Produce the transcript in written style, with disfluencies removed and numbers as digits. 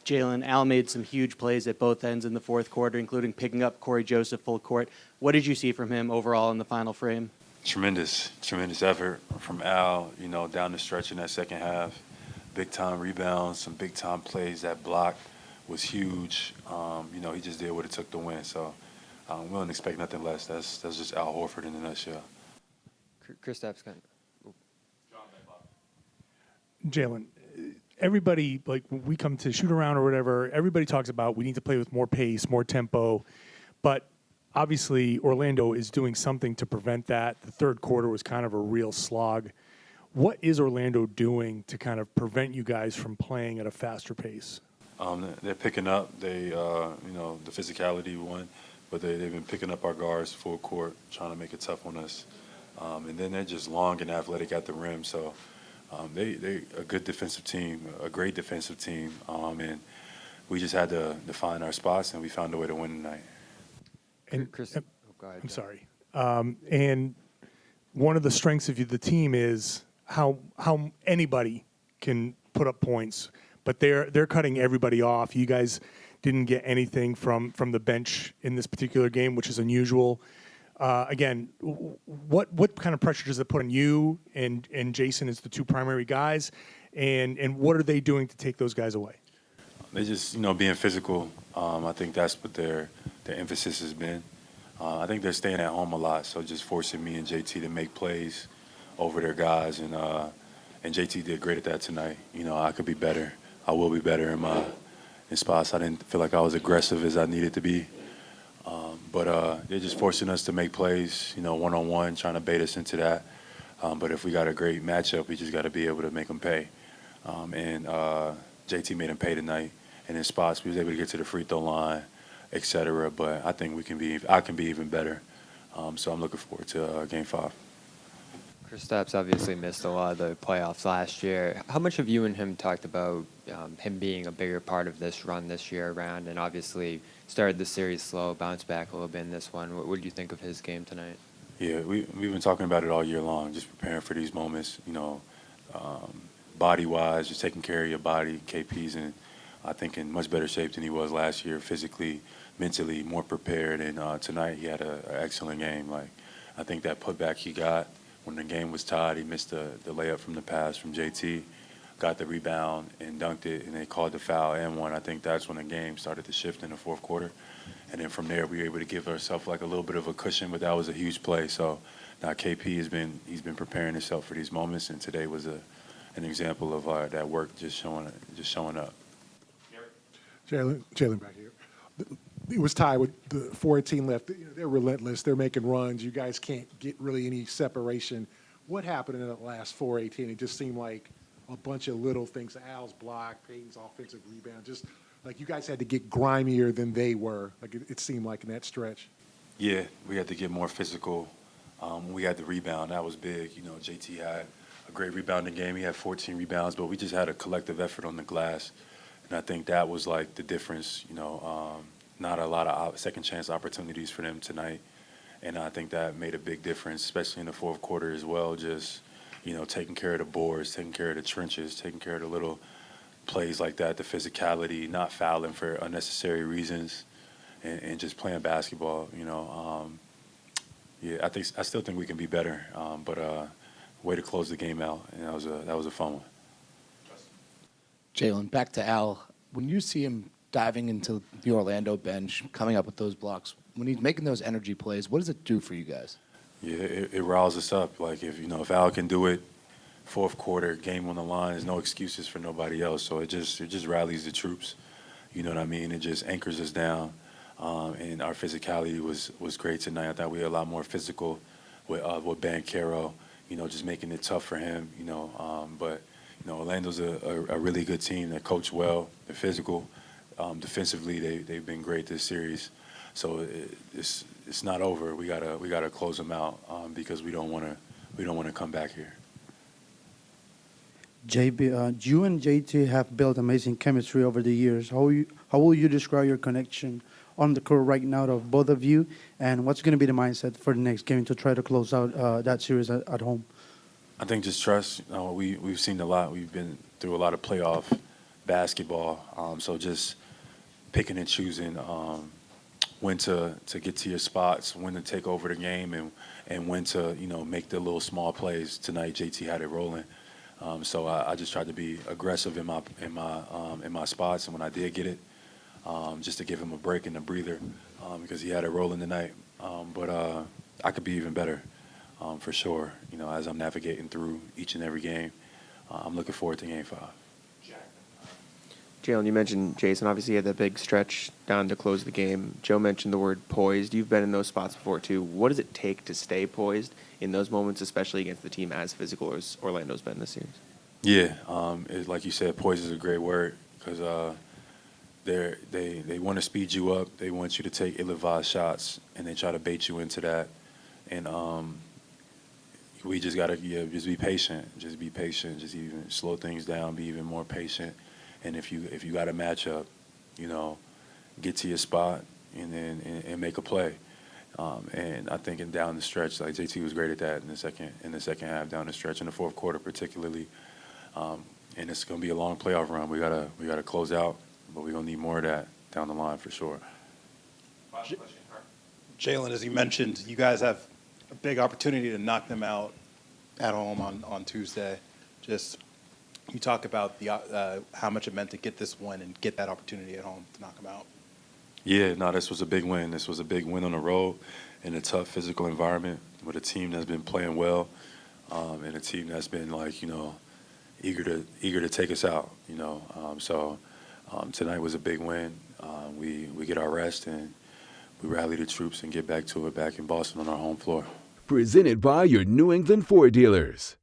Jaylen, Al made some huge plays at both ends in the fourth quarter, including picking up Corey Joseph full court. What did you see from him overall in the final frame? Tremendous effort from Al, down the stretch in that second half. Big-time rebounds, some big-time plays. That block was huge. He just did what it took to win. So we don't expect nothing less. That's just Al Horford in a nutshell. Kristaps. Jaylen, everybody, like when we come to shoot around or whatever, everybody talks about we need to play with more pace, more tempo. But obviously Orlando is doing something to prevent that. The third quarter was kind of a real slog. What is Orlando doing to kind of prevent you guys from playing at a faster pace? They're picking up. The physicality won, but they've been picking up our guards full court, trying to make it tough on us. And then they're just long and athletic at the rim. So they a good defensive team, a great defensive team. And we just had to find our spots, and we found a way to win tonight. And Chris, go ahead. I'm sorry. And one of the strengths of the team is how anybody can put up points, but they're cutting everybody off. You guys didn't get anything from the bench in this particular game, which is unusual. Again, what kind of pressure does it put on you and Jason as the two primary guys, and what are they doing to take those guys away? They just being physical. I think that's what their emphasis has been. I think they're staying at home a lot, so just forcing me and JT to make plays over their guys, and JT did great at that tonight. I could be better. I will be better in spots. I didn't feel like I was aggressive as I needed to be. But they're just forcing us to make plays, one-on-one, trying to bait us into that. But if we got a great matchup, we just got to be able to make them pay. And JT made them pay tonight. And in spots, we was able to get to the free throw line, et cetera. But I think I can be even better. So I'm looking forward to Game 5. Kristaps obviously missed a lot of the playoffs last year. How much have you and him talked about him being a bigger part of this run this year around, and obviously started the series slow, bounced back a little bit in this one? What did you think of his game tonight? Yeah, we've been talking about it all year long, just preparing for these moments, body-wise, just taking care of your body. KP's I think, in much better shape than he was last year, physically, mentally, more prepared. And tonight he had an excellent game. I think that putback he got when the game was tied, he missed the layup from the pass from JT, got the rebound and dunked it, and they called the foul and won. I think that's when the game started to shift in the fourth quarter. And then from there, we were able to give ourselves a little bit of a cushion, but that was a huge play. So now KP he's been preparing himself for these moments, and today was an example of that work just showing up. Jaylen back here. It was tied with the 14 left. They're relentless. They're making runs. You guys can't get really any separation. What happened in the last 4:18? It just seemed like a bunch of little things. Al's block, Payton's offensive rebound. Just like you guys had to get grimier than they were. It seemed like in that stretch. Yeah, we had to get more physical. We had the rebound. That was big. JT had a great rebounding game. He had 14 rebounds, but we just had a collective effort on the glass. And I think that was the difference, not a lot of second chance opportunities for them tonight. And I think that made a big difference, especially in the fourth quarter as well. Just, taking care of the boards, taking care of the trenches, taking care of the little plays like that, the physicality, not fouling for unnecessary reasons, and just playing basketball, Yeah, I still think we can be better, but way to close the game out, and that was a fun one. Jaylen, back to Al. When you see him diving into the Orlando bench, coming up with those blocks, when he's making those energy plays, what does it do for you guys? Yeah, it riles us up. If Al can do it, fourth quarter, game on the line, there's no excuses for nobody else. So it just rallies the troops. You know what I mean? It just anchors us down. And our physicality was great tonight. I thought we were a lot more physical with Banchero, just making it tough for him, but Orlando's a really good team. They coach well. They're physical. Defensively, they've been great this series. So it's not over. We gotta close them out because we don't want to come back here. JB, you and JT have built amazing chemistry over the years. How will you describe your connection on the court right now of both of you, and what's going to be the mindset for the next game to try to close out that series at home? I think just trust. We've seen a lot. We've been through a lot of playoff basketball. So just picking and choosing when to get to your spots, when to take over the game, and when to make the little small plays. Tonight, JT had it rolling. So I just tried to be aggressive in my spots, and when I did get it, just to give him a break and a breather, because he had it rolling tonight. But I could be even better, for sure. As I'm navigating through each and every game, I'm looking forward to Game 5. Jaylen, you mentioned Jason. Obviously, he had that big stretch down to close the game. Joe mentioned the word poised. You've been in those spots before, too. What does it take to stay poised in those moments, especially against the team as physical as Orlando's been this series? Yeah, like you said, poise is a great word, because they want to speed you up. They want you to take ill-advised shots, and they try to bait you into that. And we just got to just be patient. Just be patient. Just even slow things down, be even more patient. And if you got a matchup, get to your spot and then make a play. And I think down the stretch, like JT was great at that in the second half, down the stretch, in the fourth quarter particularly. And it's going to be a long playoff run. We gotta close out, but we're going to need more of that down the line for sure. Jaylen, as you mentioned, you guys have a big opportunity to knock them out at home on Tuesday. Just you talk about how much it meant to get this win and get that opportunity at home to knock them out. Yeah, no, this was a big win. This was a big win on the road in a tough physical environment with a team that's been playing well, and a team that's been eager to take us out. So tonight was a big win. We get our rest and we rally the troops and get back to it back in Boston on our home floor. Presented by your New England Ford dealers.